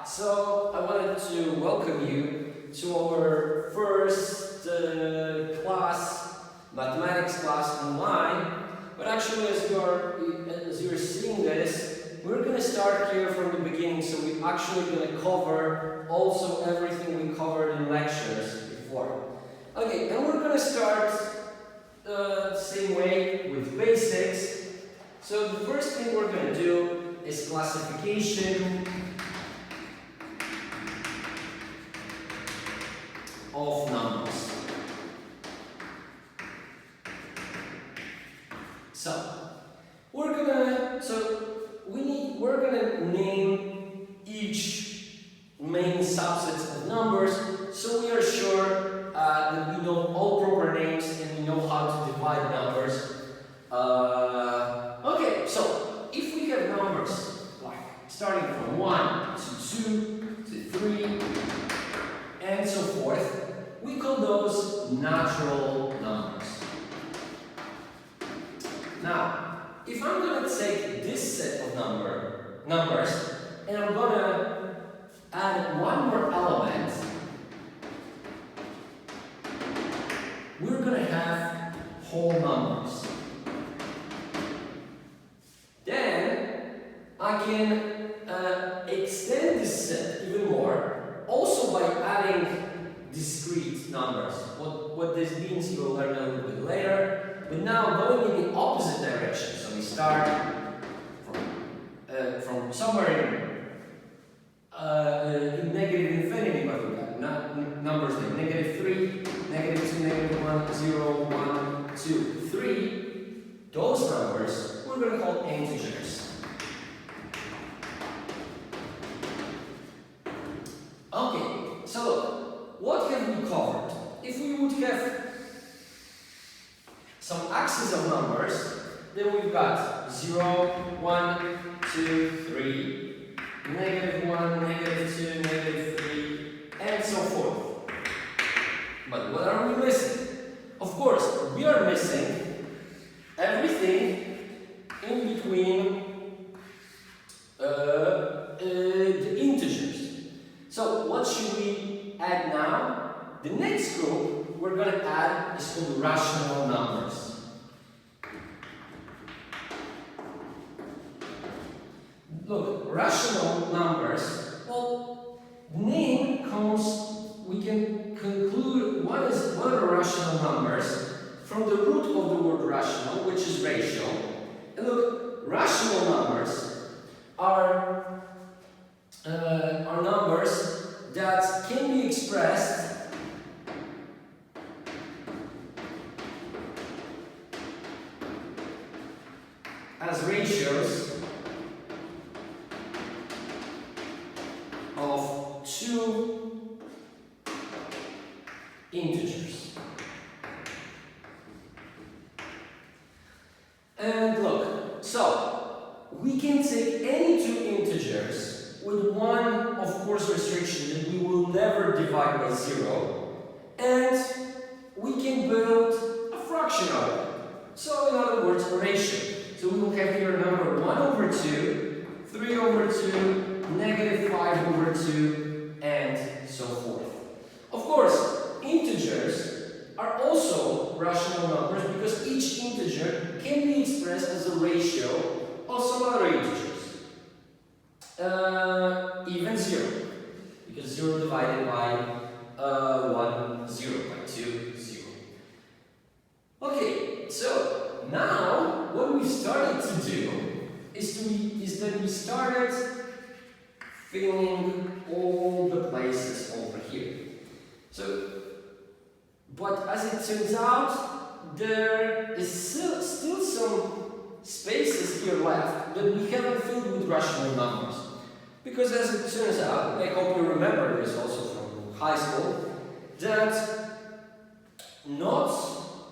So I wanted to welcome you to our first class, mathematics class online. But actually, as you're seeing this, we're going to start here from the beginning. So we're actually going to cover also everything we covered in lectures before. Okay, and we're going to start the same way with basics. So the first thing we're going to do is classification of numbers. So we're gonna name each main subset of numbers, so we are sure that we know all proper names and we know how to divide numbers. Okay, so if we have numbers like starting from 1 to 2 to 3 and so forth, we call those natural numbers. Now, if I'm going to take this set of numbers and I'm going to add one more element, we're going to have whole numbers. Then I can extend this set even more, also by adding discrete numbers. What this means you will learn a little bit later. But now going in the opposite direction. So we start from somewhere in negative infinity, but we got numbers like -3, -2, -1, 0, 1, 2, 3. Those numbers we're going to call integers. Okay, so look, what have we covered? If we would have some axes of numbers, then we've got 0, 1, 2, 3, -1, -2, -3, and so forth. But what are we missing? Of course, we are missing everything in between the integers. So what should we add now? The next group we're going to add is called rational numbers. Look, rational numbers, well, name comes, we can conclude what are rational numbers from the root of the word rational, which is ratio. And look, rational numbers are numbers that can be expressed as ratios of two integers. And look, so we can take any two integers with one, of course, restriction that we will never divide by 0, and we can build a fraction of it. So in other words, a ratio. So we will have here a number 1/2, 3/2, -5/2, and so forth. Of course, integers are also rational numbers because each integer can be expressed as a ratio of some other integers. Even 0, because 0 divided by 1, 0, by 2, 0. Okay, so now what we started to do is that we started filling all the places over here. So, but as it turns out, there is still some spaces here left that we haven't filled with rational numbers. Because as it turns out, I hope you remember this also from high school, that not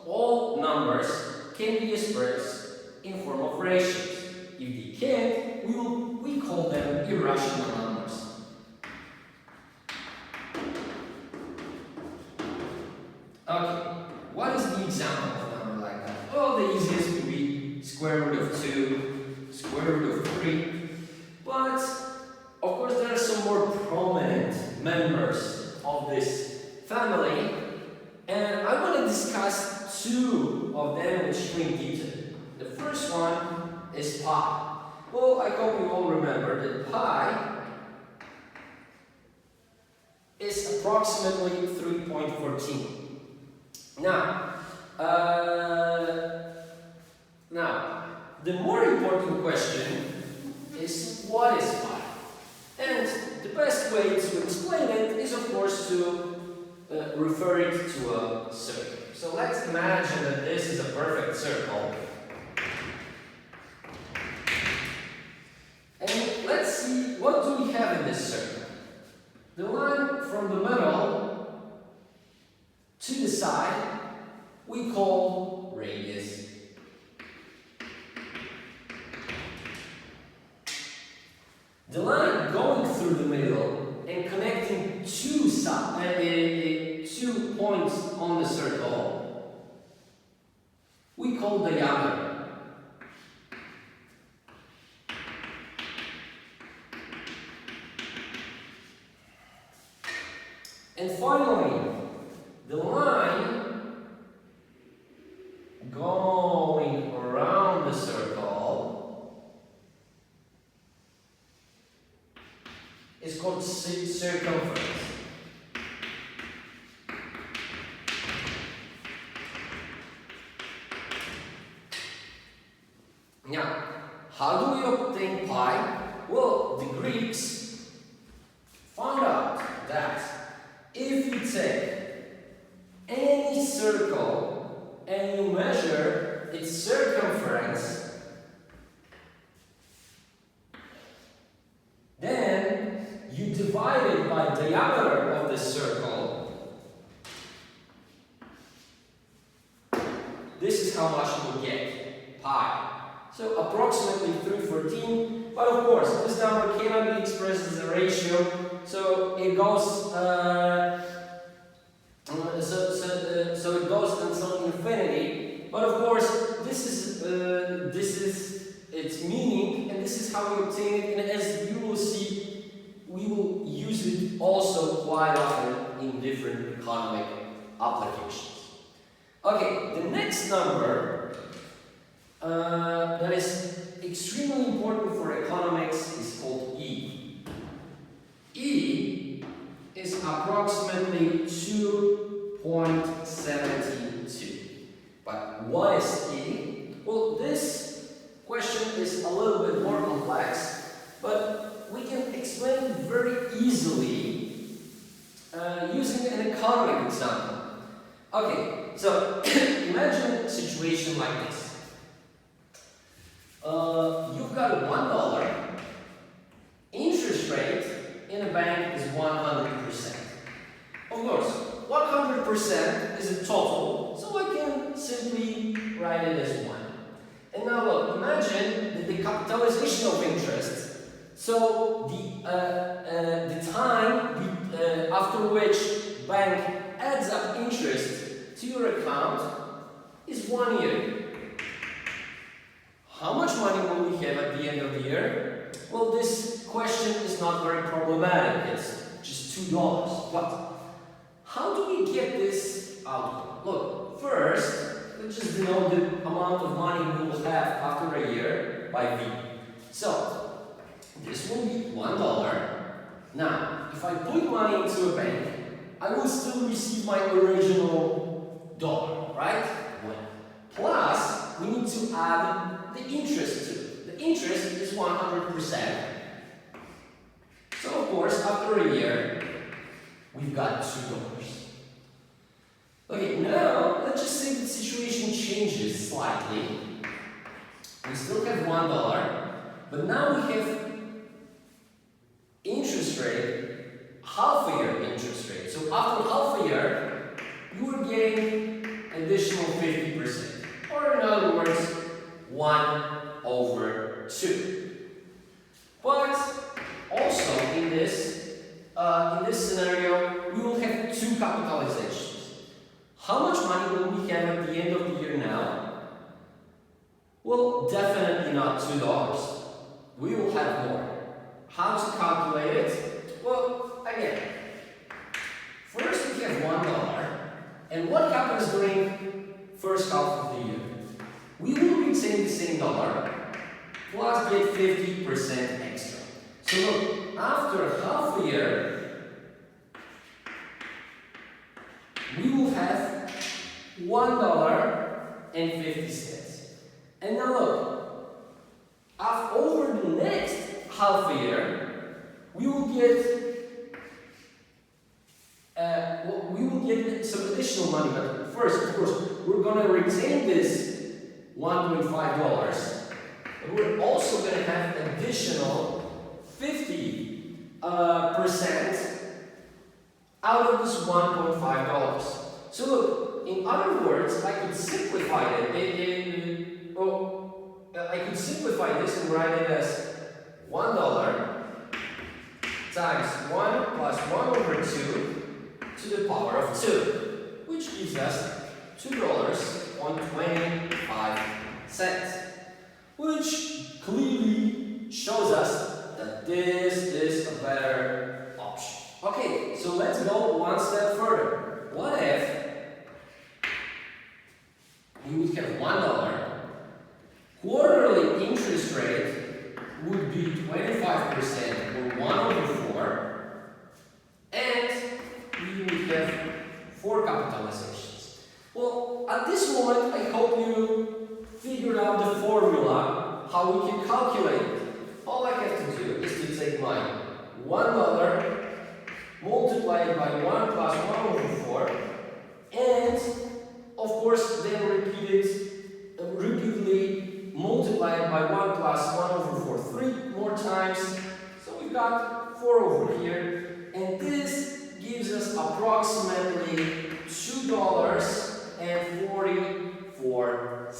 all numbers can be expressed in form of ratios. If they can't, we call them irrational numbers. Okay, what is the example of a number like that? Well, the easiest would be square root of 2, square root of 3, but of course there are some more members of this family, and I want to discuss two of them in extreme detail. The first one is pi. Well, I hope you all remember that pi is approximately 3.14. Now, the more important question is what is pi? And the best way to explain it is, of course, to refer it to a circle. So let's imagine that this is a perfect circle. And let's see, what do we have in this circle? The line from the middle to the side we call radius. The line going through the middle and connecting two points on the circle we call diameter. And finally, the line going around the circle is called circumference. Now, how do we obtain pi? Well, the Greeks found out that if you take any circle and you measure its circumference, then you divide it by diameter of the circle. This is how much you will get, pi. So approximately 314, but of course this number cannot be expressed as a ratio, so it goes so it goes until infinity. But of course this is its meaning, and this is how we obtain it. And as you will see, we will use it also quite often in different economic applications. Okay, the next number that is extremely important for economics is called E. E is approximately 2.72. But what is E? Well, this question is a little bit more complex, but we can explain it very easily using an economic example. Okay, so imagine a situation like this. You've got $1. Interest rate in a bank is 100%. Of course, 100% is a total, so I can simply write it as 1. And now look, imagine that the capitalization of interest, so the time after which bank adds up interest to your account is 1 year. How much money will we have at the end of the year? Well, this question is not very problematic. It's just $2. But how do we get this output? Look, first, let's just denote the amount of money we will have after a year by V. So, this will be $1. Now, if I put money into a bank, I will still receive my original dollar, right? Plus, we need to add the interest to it. The interest is 100%. So, of course, after a year, we've got $2. Okay, now, let's just say the situation changes slightly. We still have $1, but now we have interest rate, half a year interest rate. So after half a year, you are getting additional 50%. Or in other words, 1/2. But also in this scenario, we will have two capitalizations. How much money will we have at the end of the year now? Well, definitely not $2. We will have more. How to calculate it? Well, again, So look, after half a year, we will have $1.50. And now look, over the next half a year, we will get some additional money. But first, of course, we're gonna retain this $1.5, but we're also gonna have additional 50% out of this $1.5. So look, in other words, I could simplify it. I could simplify this and write it as $1 times 1 plus 1 over 2 to the power of 2, which gives us $2.25, which clearly shows us that this is a better option. Okay, so let's go one step further. What if we would have $1, quarterly interest rate would be 25% or 1 over 4, and we would have 4 capitalizations. Well, at this moment, I hope you figured out the formula, how we can calculate it. All I have to do is to take my $1, multiply it by 1 plus 1 over 4, and of course then repeatedly multiply it by 1 plus 1 over 4 3 more times. So we've got 4 over here, and this gives us approximately $2.44.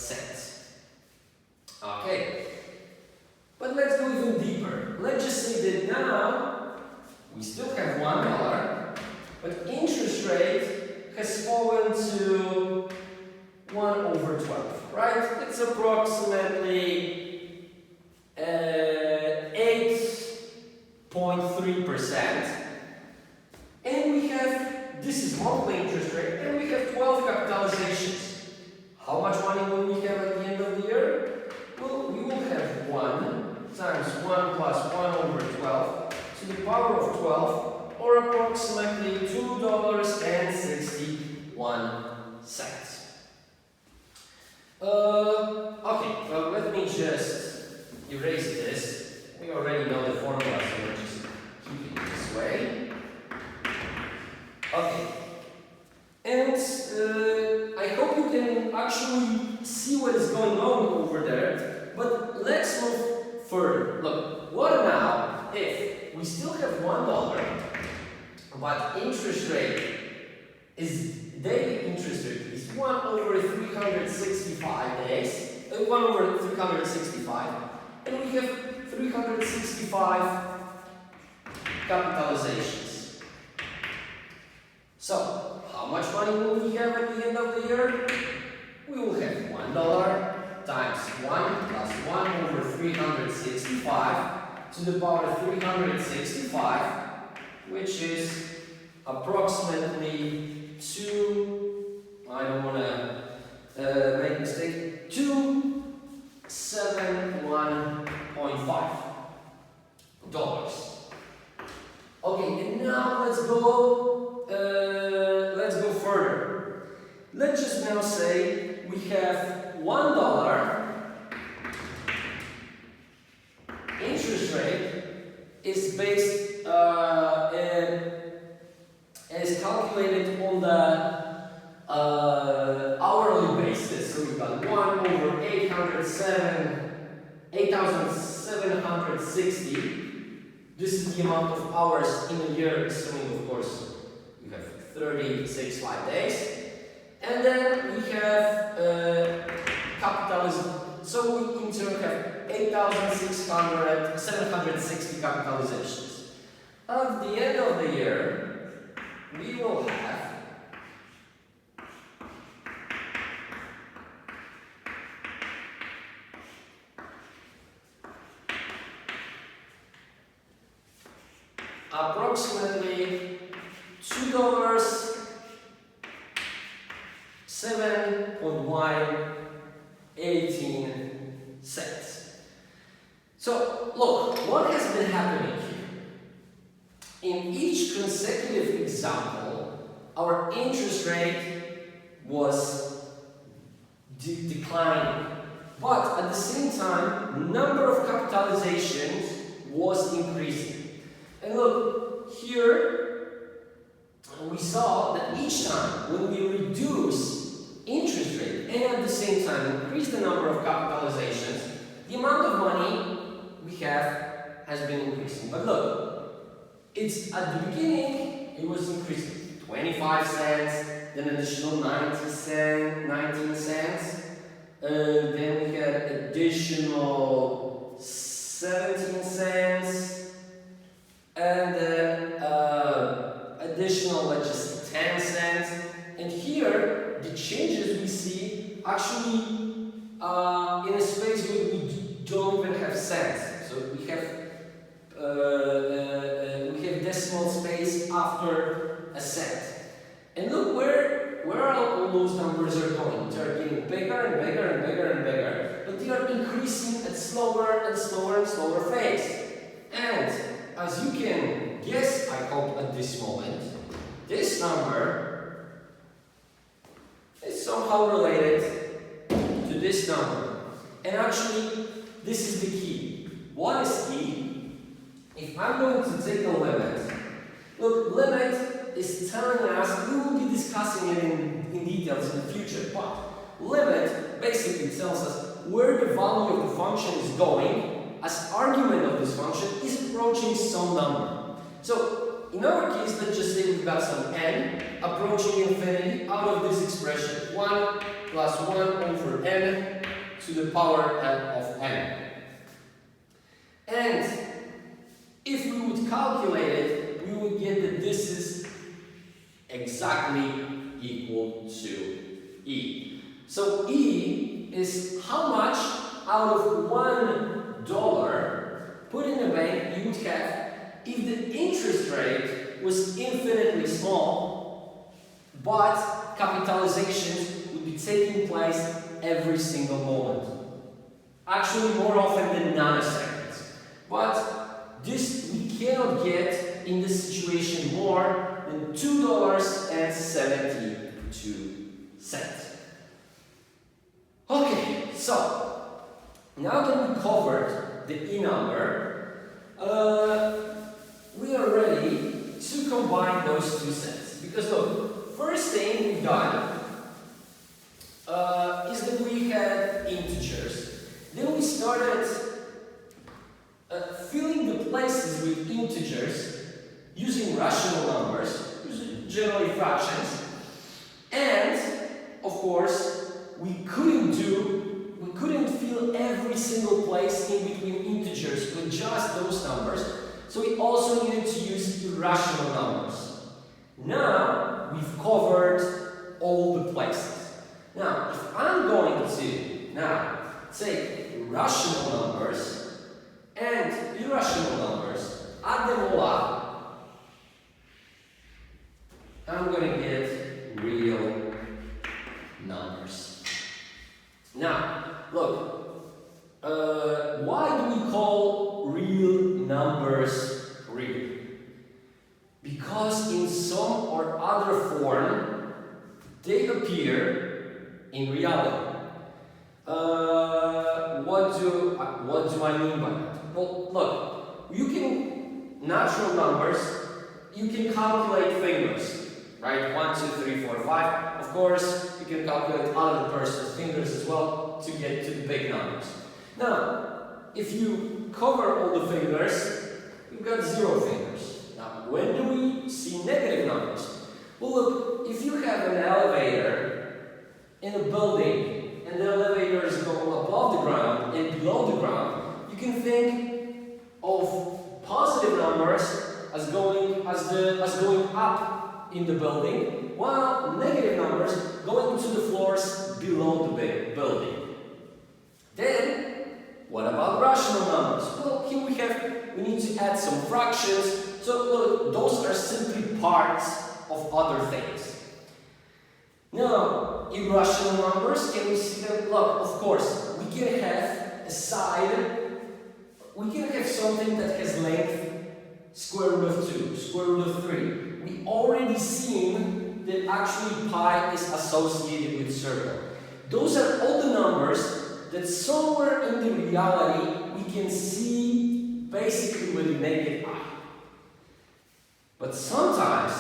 Okay, but let's go even deeper. Let's just say that now we still have $1, but interest rate has fallen to 1 over 12, right? It's approximately 8.3%. And we have, this is monthly interest rate, and we have 12 capitalizations. How much money will we have at the end of the year? Well, we will have 1 times 1 plus 1 over 12 to the power of 12, or approximately $2.61. Okay, well, let me just erase this. We already know the formula, so we'll just keep it this way. Okay, and I hope you can actually see what is going on over there, but let's move further. Look, what now if we still have $1, but interest rate is, daily interest rate is 1 over 365 days, 1 over 365, and we have 365 capitalizations. So, how much money will we have at the end of the year? We will have $1 times 1 plus 1 over 365 to the power of 365, which is approximately 271.5 dollars. Okay, and now let's go further. Let's just now say we have $1. Interest rate is based is calculated on the hourly basis. So we've got 1 over 8,760. This is the amount of hours in a year, assuming, of course, you have 36 days. And then we have capitalism. So we in turn have 8,760 capitalizations. At the end of the year, we will have approximately $2.718. So look, what has has been happening here? In each consecutive example, our interest rate was declining. But at the same time, number of capitalizations was increasing. And look, here we saw that each time when we reduce interest rate and at the same time increase the number of capitalizations, the amount of money we have has been increasing. But look, it's at the beginning it was increasing 25 cents, then additional 19 cents. Then we had additional 17 cents, and then additional, let's just say 10 cents. And here, the changes we see actually in a space where we don't even have cents. So we have decimal space after a cent. And look where all those numbers are going. They are getting bigger and bigger and bigger and bigger, but they are increasing at slower and slower and slower pace. And as you can guess, I hope at this moment, this number is somehow related to this number. And actually, this is the key. What is key? If I'm going to take a limit, look, limit is telling us, we will be discussing it in details in the future, but limit basically tells us where the value of the function is going as argument of this function is approaching some number. So in our case, let's just say we've got some n approaching infinity out of this expression, 1 plus 1 over n to the power of n. And if we would calculate it, we would get that this is exactly equal to E. So E is how much out of $1 put in the bank you would have if the interest rate was infinitely small, but capitalizations would be taking place every single moment. Actually, more often than nanoseconds. But this we cannot get in this situation more than $2.72. Okay, so now that we covered the E number, we are ready to combine those two sets. Because look, first thing we've done is that we had integers. Then we started filling the places with integers using rational numbers, generally fractions, and of course we couldn't fill every single place in between integers with just those numbers, so we also needed to use irrational numbers. Now we've covered all the places. Now if I'm going to now take rational numbers and irrational numbers, add them all up, I'm going to get real numbers. Now, look, why do we call real numbers real? Because in some or other form, they appear in reality. What do I mean by that? Well, look, natural numbers, you can calculate fingers, right? 1, 2, 3, 4, 5. Of course, you can calculate other person's fingers as well to get to the big numbers. Now, if you cover all the fingers, you've got 0 fingers. Now, when do we see negative numbers? Well, look, if you have an elevator in a building, and the elevator is going above the ground and below the ground, you can think of positive numbers as going up in the building, while negative numbers going to the floors below the building. Then, what about rational numbers? Well, here we need to add some fractions. So look, those are simply parts of other things. Now, irrational numbers, can we see them? Look, of course, we can have a side we can have something that has length square root of 2, square root of 3. We already seen that actually pi is associated with circle. Those are all the numbers that somewhere in the reality we can see basically with negative I. But sometimes,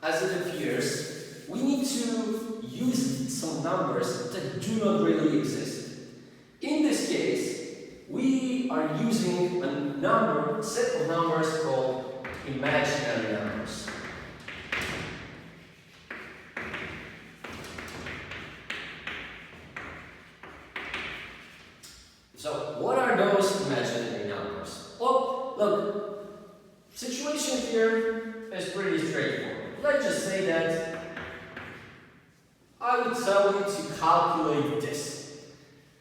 as it appears, we need to use some numbers that do not really exist. In this case, we are using a set of numbers called imaginary numbers. So, what are those imaginary numbers? Well, look, situation here is pretty straightforward. Let's just say that I would tell you to calculate this.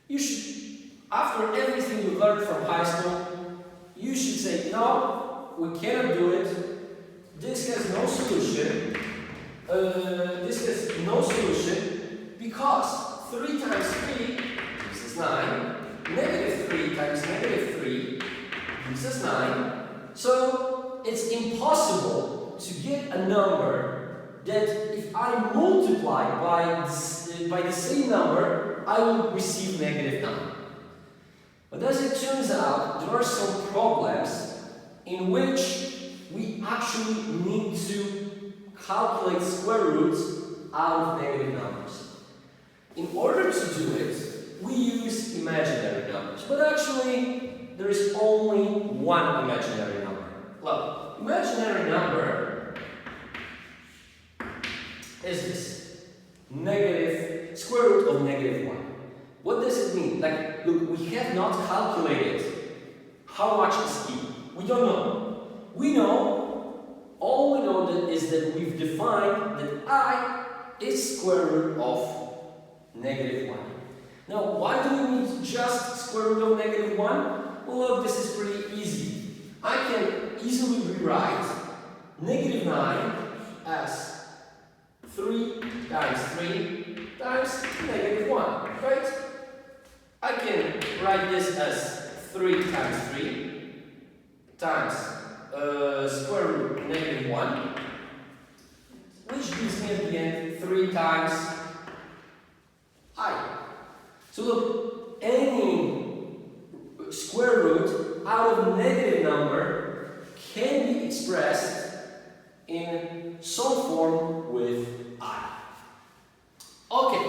You should, after everything you learned from high school, you should say, no, we cannot do it. This has no solution. This has no solution because 3 times 3 gives us 9. Negative 3 times negative 3 gives us 9. So it's impossible to get a number that if I multiply by the same number, I will receive negative 9. But as it turns out, there are some problems in which we actually need to calculate square roots out of negative numbers. In order to do it, we use imaginary numbers. But actually, there is only one imaginary number. Well, imaginary number is this. Negative square root of negative 1. What does it mean? Like, look, we have not calculated how much is e. We don't know. All we know is that we've defined that I is square root of negative 1. Now, why do we need just square root of negative 1? Well, look, this is pretty easy. I can easily rewrite negative 9 as 3 times 3 times negative 1, right? I can write this as 3 times 3 times square root of negative 1, which gives me at the end 3 times I. So look, any square root out of a negative number can be expressed in some form with I. Okay,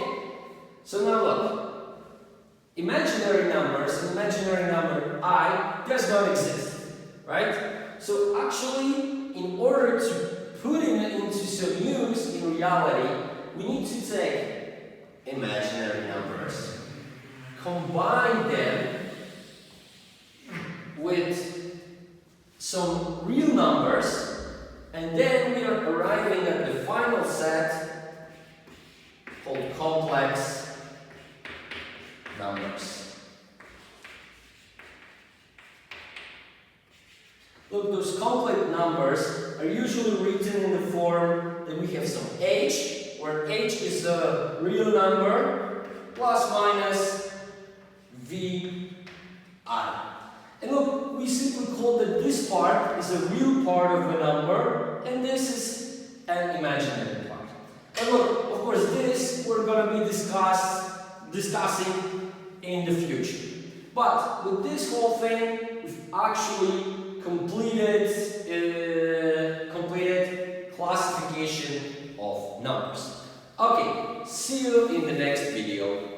so now look, imaginary numbers, imaginary number I does not exist, right? So actually, in order to put it into some use in reality, we need to take imaginary numbers, combine them with some real numbers, and then we are arriving at the final set called complex numbers. Look, those complex numbers are usually written in the form that we have some h, where h is a real number, plus minus vi. And look, we simply call that this part is a real part of a number, and this is an imaginary part. And look, of course, this we're going to be discussing in the future. But with this whole thing, we've actually completed classification of numbers. Okay, see you in the next video.